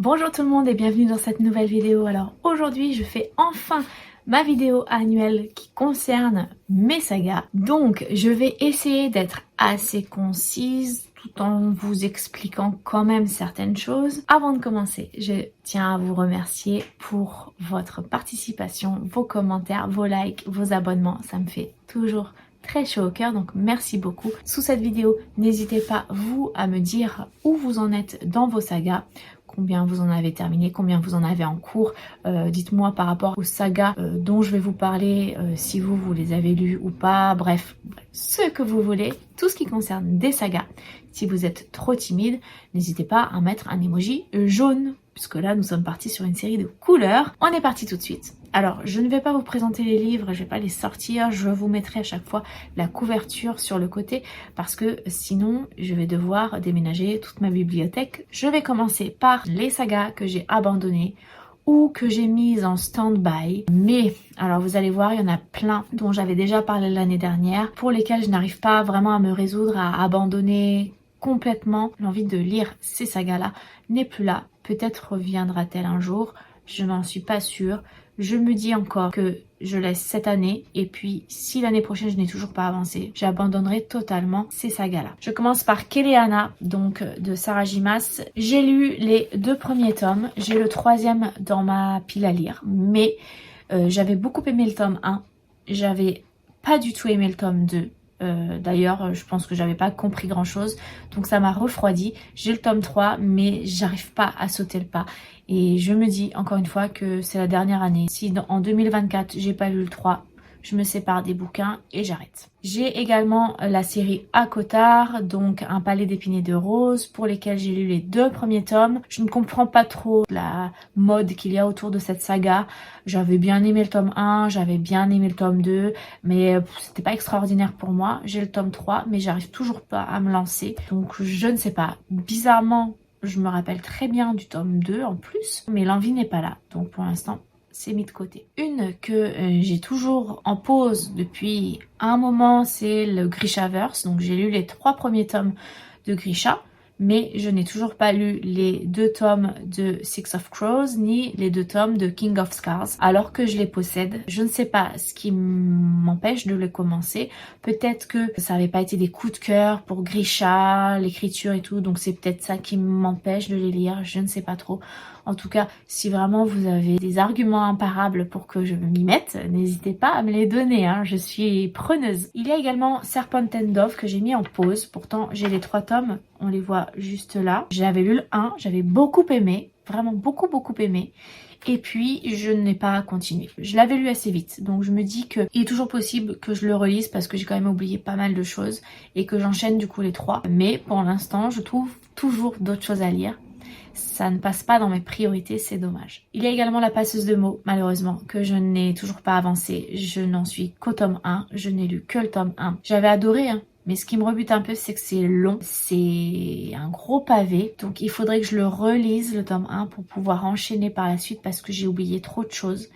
Bonjour tout le monde et bienvenue dans cette nouvelle vidéo. Alors aujourd'hui je fais enfin ma vidéo annuelle qui concerne mes sagas. Donc je vais essayer d'être assez concise tout en vous expliquant quand même certaines choses. Avant de commencer, je tiens à vous remercier pour votre participation, vos commentaires, vos likes, vos abonnements. Ça me fait toujours très chaud au cœur, donc merci beaucoup. Sous cette vidéo, n'hésitez pas vous à me dire où vous en êtes dans vos sagas, combien vous en avez terminé, combien vous en avez en cours. Dites-moi par rapport aux sagas dont je vais vous parler, si vous les avez lues ou pas, bref, ce que vous voulez, tout ce qui concerne des sagas. Si vous êtes trop timide, n'hésitez pas à mettre un emoji jaune, puisque là nous sommes partis sur une série de couleurs. On est parti tout de suite. Alors, je ne vais pas vous présenter les livres, je vais pas les sortir, je vous mettrai à chaque fois la couverture sur le côté parce que sinon, je vais devoir déménager toute ma bibliothèque. Je vais commencer par les sagas que j'ai abandonnées ou que j'ai mises en stand-by. Mais, alors vous allez voir, il y en a plein dont j'avais déjà parlé l'année dernière, pour lesquels je n'arrive pas vraiment à me résoudre à abandonner complètement. L'envie de lire ces sagas-là n'est plus là. Peut-être reviendra-t-elle un jour, je n'en suis pas sûre. Je me dis encore que je laisse cette année et puis si l'année prochaine je n'ai toujours pas avancé, j'abandonnerai totalement ces sagas-là. Je commence par Keleana, donc de Sarah J. Maas. J'ai lu les 2 premiers tomes, j'ai le 3e dans ma pile à lire, mais j'avais beaucoup aimé le tome 1, j'avais pas du tout aimé le tome 2. D'ailleurs, je pense que j'avais pas compris grand chose, donc ça m'a refroidi. J'ai le tome 3, mais j'arrive pas à sauter le pas. Et je me dis encore une fois que c'est la dernière année. Si en 2024 j'ai pas lu le 3, je me sépare des bouquins et j'arrête. J'ai également la série Akotar, donc Un palais d'épines et de roses, pour lesquels j'ai lu les 2 premiers tomes. Je ne comprends pas trop la mode qu'il y a autour de cette saga. J'avais bien aimé le tome 1, j'avais bien aimé le tome 2, mais c'était pas extraordinaire pour moi. J'ai le tome 3, mais j'arrive toujours pas à me lancer. Donc je ne sais pas. Bizarrement, je me rappelle très bien du tome 2 en plus, mais l'envie n'est pas là. Donc pour l'instant, c'est mis de côté. Une que j'ai toujours en pause depuis un moment, c'est le Grishaverse. Donc j'ai lu les 3 premiers tomes de Grisha, mais je n'ai toujours pas lu les 2 tomes de Six of Crows ni les 2 tomes de King of Scars, alors que je les possède. Je ne sais pas ce qui m'empêche de les commencer. Peut-être que ça n'avait pas été des coups de cœur pour Grisha, l'écriture et tout, donc c'est peut-être ça qui m'empêche de les lire, je ne sais pas trop. En tout cas, si vraiment vous avez des arguments imparables pour que je m'y mette, n'hésitez pas à me les donner, hein, je suis preneuse. Il y a également Serpent and Dove que j'ai mis en pause, pourtant j'ai les 3 tomes, on les voit juste là. J'avais lu le 1, j'avais beaucoup aimé, vraiment beaucoup aimé. Et puis je n'ai pas continué. Je l'avais lu assez vite, donc je me dis qu'il est toujours possible que je le relise parce que j'ai quand même oublié pas mal de choses et que j'enchaîne du coup les 3. Mais pour l'instant, je trouve toujours d'autres choses à lire. Ça ne passe pas dans mes priorités, c'est dommage. Il y a également La passeuse de mots, malheureusement, que je n'ai toujours pas avancé. Je n'en suis qu'au tome 1, je n'ai lu que le tome 1. J'avais adoré, hein. Mais ce qui me rebute un peu, c'est que c'est long, c'est un gros pavé. Donc il faudrait que je le relise, le tome 1, pour pouvoir enchaîner par la suite parce que j'ai oublié trop de choses.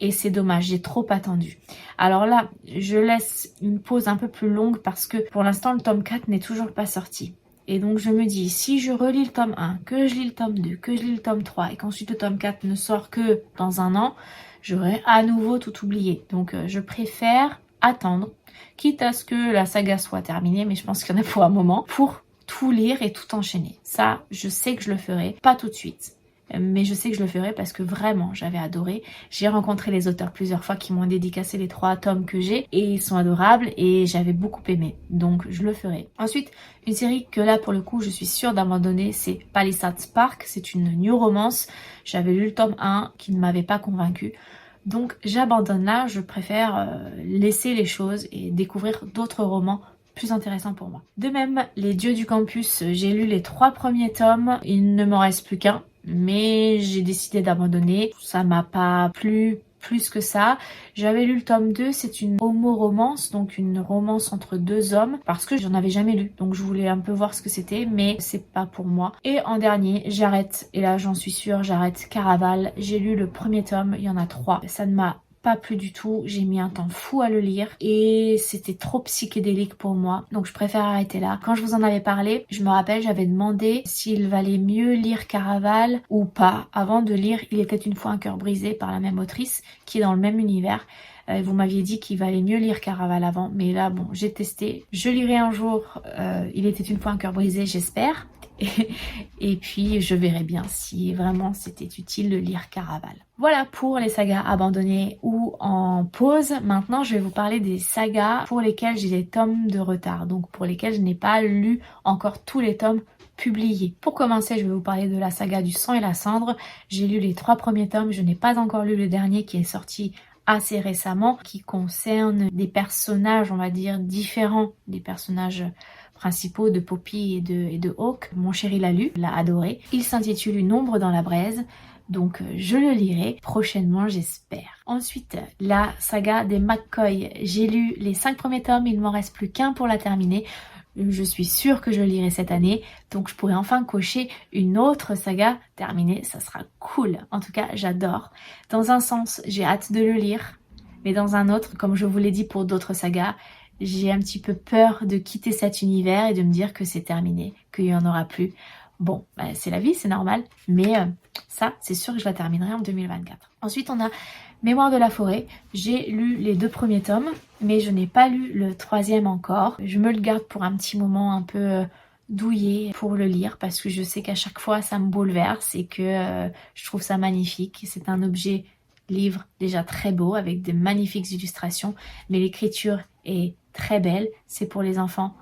Et c'est dommage, j'ai trop attendu. Alors là, je laisse une pause un peu plus longue parce que pour l'instant, le tome 4 n'est toujours pas sorti. Et donc je me dis, si je relis le tome 1, que je lis le tome 2, que je lis le tome 3 et qu'ensuite le tome 4 ne sort que dans un an, j'aurai à nouveau tout oublié. Donc je préfère attendre, quitte à ce que la saga soit terminée, mais je pense qu'il y en a pour un moment, pour tout lire et tout enchaîner. Ça, je sais que je le ferai, pas tout de suite. Mais je sais que je le ferai parce que vraiment j'avais adoré. J'ai rencontré les auteurs plusieurs fois qui m'ont dédicacé les 3 tomes que j'ai et ils sont adorables et j'avais beaucoup aimé, donc je le ferai. Ensuite, une série que là pour le coup je suis sûre d'abandonner, c'est Palisades Park. C'est une new romance. J'avais lu le tome 1 qui ne m'avait pas convaincue. Donc j'abandonne là, je préfère laisser les choses et découvrir d'autres romans plus intéressants pour moi. De même, Les Dieux du Campus, j'ai lu les 3 premiers tomes, il ne m'en reste plus qu'un. Mais j'ai décidé d'abandonner, ça m'a pas plu plus que ça. J'avais lu le tome 2, c'est une homo-romance, donc une romance entre 2 hommes, parce que j'en avais jamais lu, donc je voulais un peu voir ce que c'était, mais c'est pas pour moi. Et en dernier, j'arrête, et là j'en suis sûre, j'arrête Caraval. J'ai lu le premier tome, il y en a 3, ça ne m'a pas plu du tout. J'ai mis un temps fou à le lire et c'était trop psychédélique pour moi. Donc je préfère arrêter là. Quand je vous en avais parlé, je me rappelle, j'avais demandé s'il valait mieux lire Caraval ou pas avant de lire Il était une fois un cœur brisé par la même autrice qui est dans le même univers. Vous m'aviez dit qu'il valait mieux lire Caraval avant, mais là bon, j'ai testé. Je lirai un jour Il était une fois un cœur brisé, j'espère. Et puis je verrai bien si vraiment c'était utile de lire Caraval. Voilà pour les sagas abandonnées ou en pause. Maintenant je vais vous parler des sagas pour lesquelles j'ai des tomes de retard, donc pour lesquelles je n'ai pas lu encore tous les tomes publiés. Pour commencer, je vais vous parler de la saga du sang et la cendre. J'ai lu les 3 premiers tomes, je n'ai pas encore lu le dernier qui est sorti assez récemment, qui concerne des personnages, on va dire, différents des personnages principaux de Poppy et de Hawk. Mon chéri l'a lu, l'a adoré. Il s'intitule Une ombre dans la braise, donc je le lirai prochainement, j'espère. Ensuite, la saga des McCoy. J'ai lu les 5 premiers tomes, il ne m'en reste plus qu'un pour la terminer. Je suis sûre que je lirai cette année, donc je pourrai enfin cocher une autre saga terminée, ça sera cool. En tout cas, j'adore. Dans un sens, j'ai hâte de le lire, mais dans un autre, comme je vous l'ai dit pour d'autres sagas, j'ai un petit peu peur de quitter cet univers et de me dire que c'est terminé, qu'il n'y en aura plus. Bon, bah, c'est la vie, c'est normal, mais ça, c'est sûr que je la terminerai en 2024. Ensuite, on a Mémoire de la forêt. J'ai lu les 2 premiers tomes, mais je n'ai pas lu le 3e encore. Je me le garde pour un petit moment un peu douillet pour le lire, parce que je sais qu'à chaque fois, ça me bouleverse et que je trouve ça magnifique. C'est un objet livre déjà très beau, avec de magnifiques illustrations, mais l'écriture est très belle. C'est pour les enfants,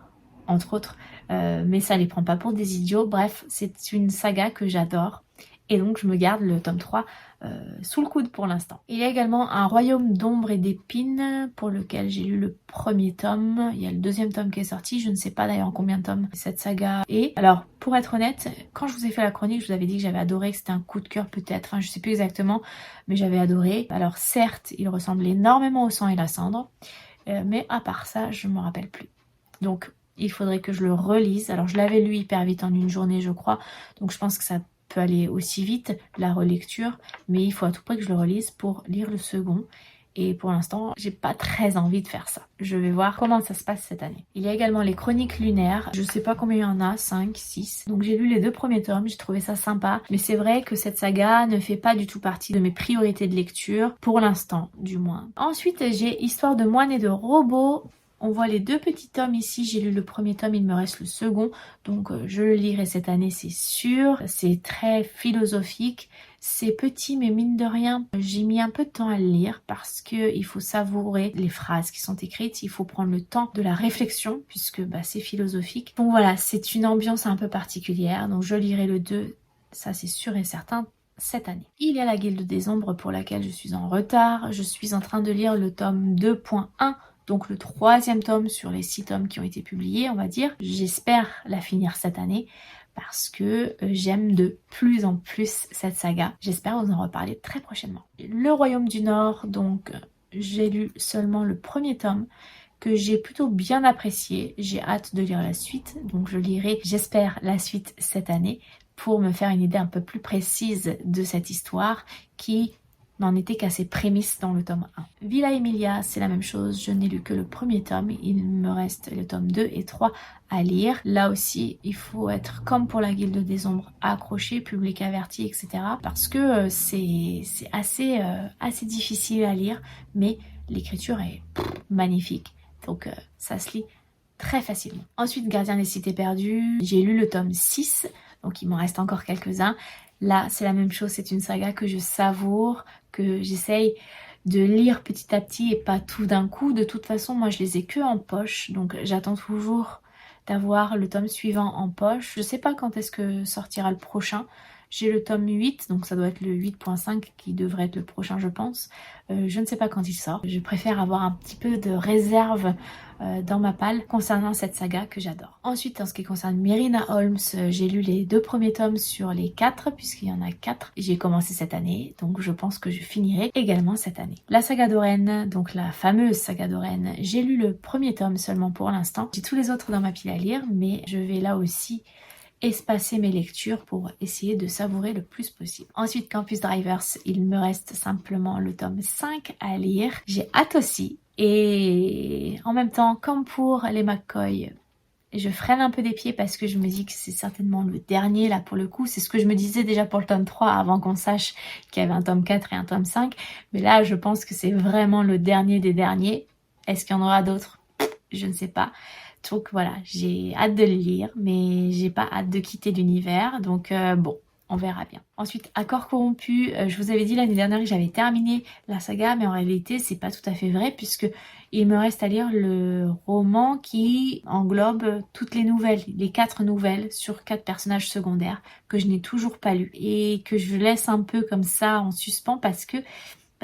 entre autres, mais ça les prend pas pour des idiots. Bref, c'est une saga que j'adore. Et donc je me garde le tome 3 sous le coude pour l'instant. Il y a également Un royaume d'ombre et d'épines pour lequel j'ai lu le premier tome. Il y a le 2e tome qui est sorti. Je ne sais pas d'ailleurs en combien de tomes cette saga est. Alors pour être honnête, quand je vous ai fait la chronique, je vous avais dit que j'avais adoré, que c'était un coup de cœur peut-être. Enfin je sais plus exactement, mais j'avais adoré. Alors certes, il ressemble énormément au sang et la cendre. Mais à part ça, je ne me rappelle plus. Donc il faudrait que je le relise. Alors je l'avais lu hyper vite en une journée je crois. Donc je pense que ça peut aller aussi vite, la relecture, mais il faut à tout prix que je le relise pour lire le second. Et pour l'instant, j'ai pas très envie de faire ça. Je vais voir comment ça se passe cette année. Il y a également les Chroniques lunaires. Je sais pas combien il y en a, 5, 6. Donc j'ai lu les 2 premiers tomes, j'ai trouvé ça sympa. Mais c'est vrai que cette saga ne fait pas du tout partie de mes priorités de lecture, pour l'instant du moins. Ensuite, j'ai Histoire de moine et de robot. On voit les 2 petits tomes ici, j'ai lu le premier tome, il me reste le second, donc je le lirai cette année c'est sûr. C'est très philosophique, c'est petit mais mine de rien, j'ai mis un peu de temps à le lire parce qu'il faut savourer les phrases qui sont écrites, il faut prendre le temps de la réflexion puisque c'est philosophique. Donc voilà, c'est une ambiance un peu particulière, donc je lirai le 2, ça c'est sûr et certain. Cette année. Il y a la Guilde des Ombres pour laquelle je suis en retard, je suis en train de lire le tome 2.1, donc le 3e tome sur les 6 tomes qui ont été publiés, on va dire. J'espère la finir cette année parce que j'aime de plus en plus cette saga. J'espère vous en reparler très prochainement. Le Royaume du Nord, donc j'ai lu seulement le premier tome que j'ai plutôt bien apprécié. J'ai hâte de lire la suite, donc je lirai, j'espère, la suite cette année pour me faire une idée un peu plus précise de cette histoire qui n'en était qu'à ses prémices dans le tome 1. Villa Emilia, c'est la même chose, je n'ai lu que le premier tome, il me reste le tome 2 et 3 à lire. Là aussi, il faut être, comme pour la Guilde des Ombres, accroché, public averti, etc. Parce que c'est assez difficile à lire, mais l'écriture est magnifique, donc ça se lit très facilement. Ensuite, Gardien des Cités Perdues, j'ai lu le tome 6, donc il m'en reste encore quelques-uns. Là, c'est la même chose, c'est une saga que je savoure, que j'essaye de lire petit à petit et pas tout d'un coup. De toute façon, moi je les ai que en poche, donc j'attends toujours d'avoir le tome suivant en poche. Je sais pas quand est-ce que sortira le prochain. J'ai le tome 8, donc ça doit être le 8.5 qui devrait être le prochain je pense. Je ne sais pas quand il sort. Je préfère avoir un petit peu de réserve dans ma palle concernant cette saga que j'adore. Ensuite, en ce qui concerne Myrina Holmes, j'ai lu les 2 premiers tomes sur les 4, puisqu'il y en a 4. J'ai commencé cette année, donc je pense que je finirai également cette année. La saga d'Oren, donc la fameuse saga d'Oren, j'ai lu le premier tome seulement pour l'instant. J'ai tous les autres dans ma pile à lire, mais je vais là aussi espacer mes lectures pour essayer de savourer le plus possible. Ensuite, Campus Drivers, il me reste simplement le tome 5 à lire. J'ai hâte aussi. Et en même temps, comme pour les McCoy, je freine un peu des pieds parce que je me dis que c'est certainement le dernier là pour le coup. C'est ce que je me disais déjà pour le tome 3 avant qu'on sache qu'il y avait un tome 4 et un tome 5. Mais là, je pense que c'est vraiment le dernier des derniers. Est-ce qu'il y en aura d'autres? Je ne sais pas. Donc voilà, j'ai hâte de le lire, mais j'ai pas hâte de quitter l'univers. Donc bon, on verra bien. Ensuite, Accord corrompu, je vous avais dit l'année dernière que j'avais terminé la saga, mais en réalité, c'est pas tout à fait vrai puisque il me reste à lire le roman qui englobe toutes les nouvelles, les 4 nouvelles sur 4 personnages secondaires que je n'ai toujours pas lu et que je laisse un peu comme ça en suspens parce que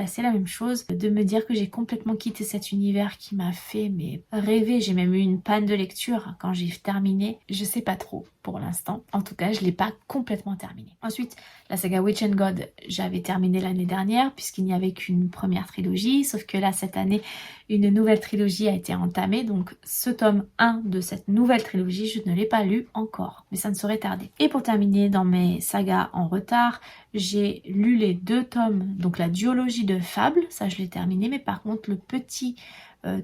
c'est la même chose de me dire que j'ai complètement quitté cet univers qui m'a fait rêver. J'ai même eu une panne de lecture quand j'ai terminé. Je sais pas trop pour l'instant. En tout cas, je l'ai pas complètement terminé. Ensuite, la saga Witch and God, j'avais terminé l'année dernière puisqu'il n'y avait qu'une première trilogie. Sauf que là, cette année, une nouvelle trilogie a été entamée. Donc, ce tome 1 de cette nouvelle trilogie, je ne l'ai pas lu encore. Mais ça ne saurait tarder. Et pour terminer dans mes sagas en retard, j'ai lu les 2 tomes, donc la duologie de Fable, ça je l'ai terminé, mais par contre le petit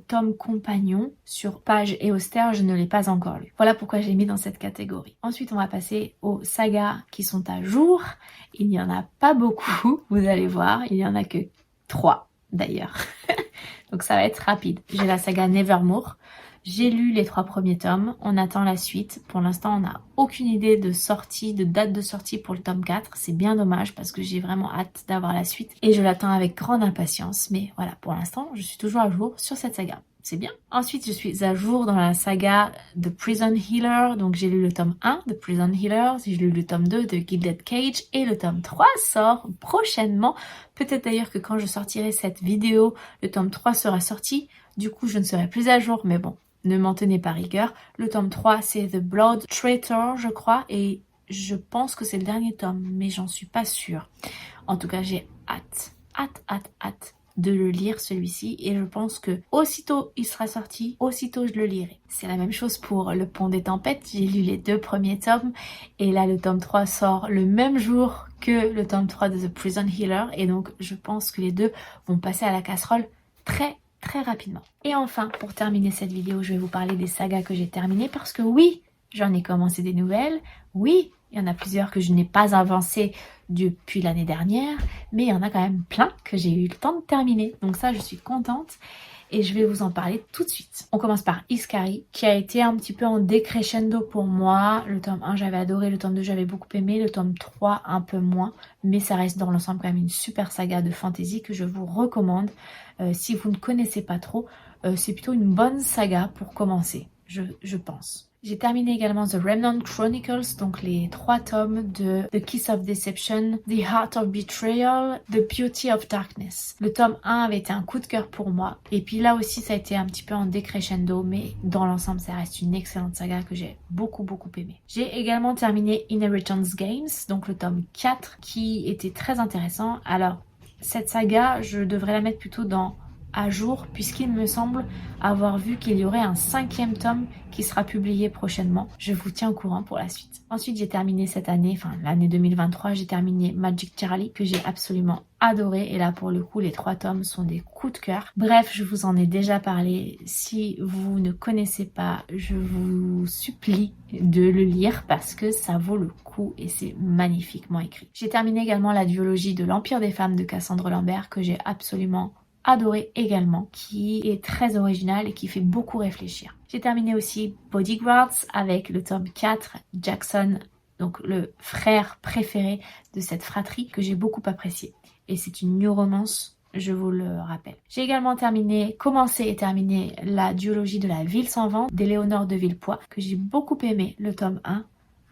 tome compagnon sur Page et Austère, je ne l'ai pas encore lu. Voilà pourquoi je l'ai mis dans cette catégorie. Ensuite, on va passer aux sagas qui sont à jour. Il n'y en a pas beaucoup, vous allez voir, il n'y en a que 3 d'ailleurs. Donc ça va être rapide. J'ai la saga Nevermore. J'ai lu les 3 premiers tomes, on attend la suite. Pour l'instant, on n'a aucune idée de sortie, de date de sortie pour le tome 4. C'est bien dommage parce que j'ai vraiment hâte d'avoir la suite et je l'attends avec grande impatience. Mais voilà, pour l'instant, je suis toujours à jour sur cette saga. C'est bien. Ensuite, je suis à jour dans la saga The Prison Healer. Donc, j'ai lu le tome 1 de Prison Healer, j'ai lu le tome 2 de Gilded Cage et le tome 3 sort prochainement. Peut-être d'ailleurs que quand je sortirai cette vidéo, le tome 3 sera sorti. Du coup, je ne serai plus à jour, mais bon. Ne m'en tenez pas rigueur. Le tome 3, c'est The Blood Traitor, je crois. Et je pense que c'est le dernier tome, mais j'en suis pas sûre. En tout cas, j'ai hâte de le lire celui-ci. Et je pense que aussitôt il sera sorti, aussitôt je le lirai. C'est la même chose pour Le Pont des Tempêtes. J'ai lu les 2 premiers tomes. Et là, le tome 3 sort le même jour que le tome 3 de The Prison Healer. Et donc, je pense que les 2 vont passer à la casserole très rapidement. Et enfin, pour terminer cette vidéo, je vais vous parler des sagas que j'ai terminées parce que oui, j'en ai commencé des nouvelles. Oui, il y en a plusieurs que je n'ai pas avancées depuis l'année dernière, mais il y en a quand même plein que j'ai eu le temps de terminer. Donc ça, je suis contente et je vais vous en parler tout de suite. On commence par Iskari, qui a été un petit peu en décrescendo pour moi. Le tome 1, j'avais adoré, le tome 2, j'avais beaucoup aimé, le tome 3, un peu moins, mais ça reste dans l'ensemble quand même une super saga de fantasy que je vous recommande. Si vous ne connaissez pas trop, c'est plutôt une bonne saga pour commencer, je pense. J'ai terminé également The Remnant Chronicles, donc les 3 tomes de The Kiss of Deception, The Heart of Betrayal, The Beauty of Darkness. Le tome 1 avait été un coup de cœur pour moi, et puis là aussi ça a été un petit peu en décrescendo, mais dans l'ensemble ça reste une excellente saga que j'ai beaucoup aimé. J'ai également terminé Inheritance Games, donc le tome 4, qui était très intéressant. Alors, cette saga, je devrais la mettre plutôt dans à jour puisqu'il me semble avoir vu qu'il y aurait un 5e tome qui sera publié prochainement. Je vous tiens au courant pour la suite. Ensuite, j'ai terminé cette année, enfin l'année 2023, j'ai terminé Magic Charlie que j'ai absolument adoré et là pour le coup les 3 tomes sont des coups de cœur. Bref, je vous en ai déjà parlé. Si vous ne connaissez pas, je vous supplie de le lire parce que ça vaut le coup et c'est magnifiquement écrit. J'ai terminé également la duologie de l'Empire des femmes de Cassandre Lambert que j'ai absolument adoré également, qui est très original et qui fait beaucoup réfléchir. J'ai terminé aussi Bodyguards avec le tome 4, Jackson, donc le frère préféré de cette fratrie que j'ai beaucoup apprécié. Et c'est une new romance, je vous le rappelle. J'ai également commencé et terminé la duologie de La Ville sans vent d'Éléonore de Villepoix, que j'ai beaucoup aimé le tome 1,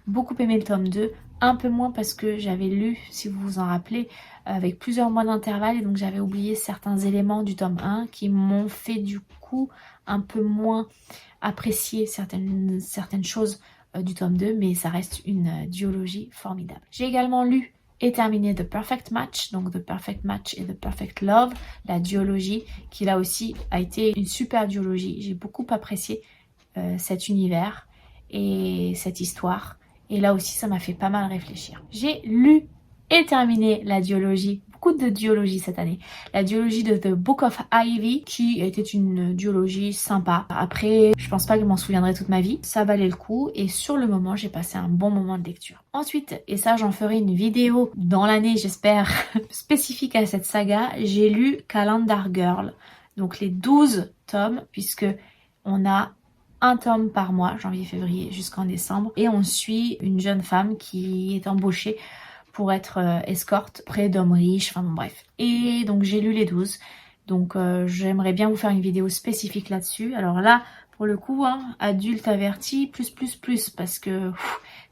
beaucoup aimé le tome 2, un peu moins parce que j'avais lu, si vous vous en rappelez, avec plusieurs mois d'intervalle et donc j'avais oublié certains éléments du tome 1 qui m'ont fait du coup un peu moins apprécier certaines choses du tome 2, mais ça reste une duologie formidable. J'ai également lu et terminé The Perfect Match, donc The Perfect Match et The Perfect Love, la duologie qui là aussi a été une super duologie. J'ai beaucoup apprécié cet univers et cette histoire. Et là aussi, ça m'a fait pas mal réfléchir. J'ai lu et terminé la duologie, beaucoup de duologie cette année. La duologie de The Book of Ivy, qui était une duologie sympa. Après, je pense pas que je m'en souviendrai toute ma vie. Ça valait le coup et sur le moment, j'ai passé un bon moment de lecture. Ensuite, et ça j'en ferai une vidéo dans l'année, j'espère, spécifique à cette saga, j'ai lu Calendar Girl. Donc les 12 tomes, puisque on a un tome par mois, janvier, février jusqu'en décembre. Et on suit une jeune femme qui est embauchée pour être escorte près d'hommes riches, enfin bon bref. Et donc j'ai lu les 12. Donc j'aimerais bien vous faire une vidéo spécifique là-dessus. Alors là, pour le coup, hein, adulte averti, plus, parce que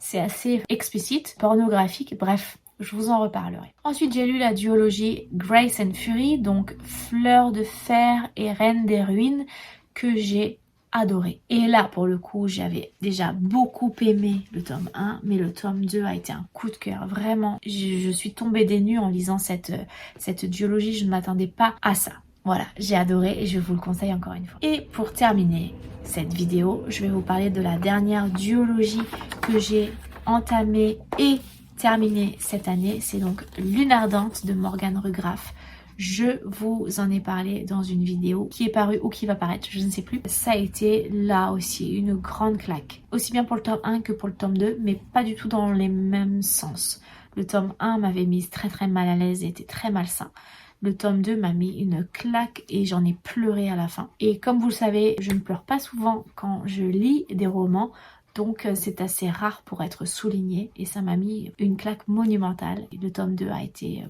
c'est assez explicite, pornographique, bref. Je vous en reparlerai. Ensuite, j'ai lu la duologie Grace and Fury, donc Fleur de Fer et Reine des Ruines, que j'ai adoré. Et là, pour le coup, j'avais déjà beaucoup aimé le tome 1, mais le tome 2 a été un coup de cœur. Vraiment, je suis tombée des nues en lisant cette duologie. Je ne m'attendais pas à ça. Voilà, j'ai adoré et je vous le conseille encore une fois. Et pour terminer cette vidéo, je vais vous parler de la dernière duologie que j'ai entamée et terminée cette année. C'est donc Lune Ardente de Morgane Rugraff. Je vous en ai parlé dans une vidéo qui est parue ou qui va paraître, je ne sais plus. Ça a été là aussi une grande claque. Aussi bien pour le tome 1 que pour le tome 2, mais pas du tout dans les mêmes sens. Le tome 1 m'avait mise très mal à l'aise et était très malsain. Le tome 2 m'a mis une claque et j'en ai pleuré à la fin. Et comme vous le savez, je ne pleure pas souvent quand je lis des romans. Donc c'est assez rare pour être souligné et ça m'a mis une claque monumentale. Et le tome 2 a été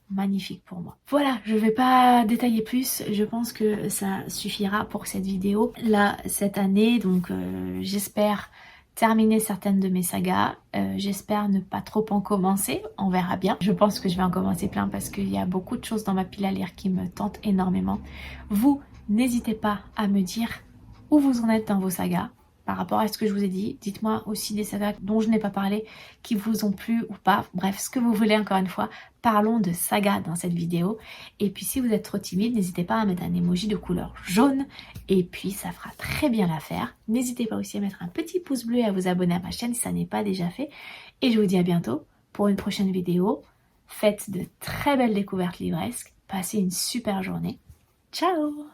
magnifique pour moi. Voilà, je vais pas détailler plus, je pense que ça suffira pour cette vidéo. Là, cette année, donc j'espère terminer certaines de mes sagas. J'espère ne pas trop en commencer, on verra bien. Je pense que je vais en commencer plein parce qu'il y a beaucoup de choses dans ma pile à lire qui me tentent énormément. Vous, n'hésitez pas à me dire où vous en êtes dans vos sagas. Par rapport à ce que je vous ai dit, dites-moi aussi des sagas dont je n'ai pas parlé, qui vous ont plu ou pas. Bref, ce que vous voulez encore une fois. Parlons de saga dans cette vidéo. Et puis si vous êtes trop timide, n'hésitez pas à mettre un emoji de couleur jaune. Et puis ça fera très bien l'affaire. N'hésitez pas aussi à mettre un petit pouce bleu et à vous abonner à ma chaîne si ça n'est pas déjà fait. Et je vous dis à bientôt pour une prochaine vidéo. Faites de très belles découvertes livresques. Passez une super journée. Ciao!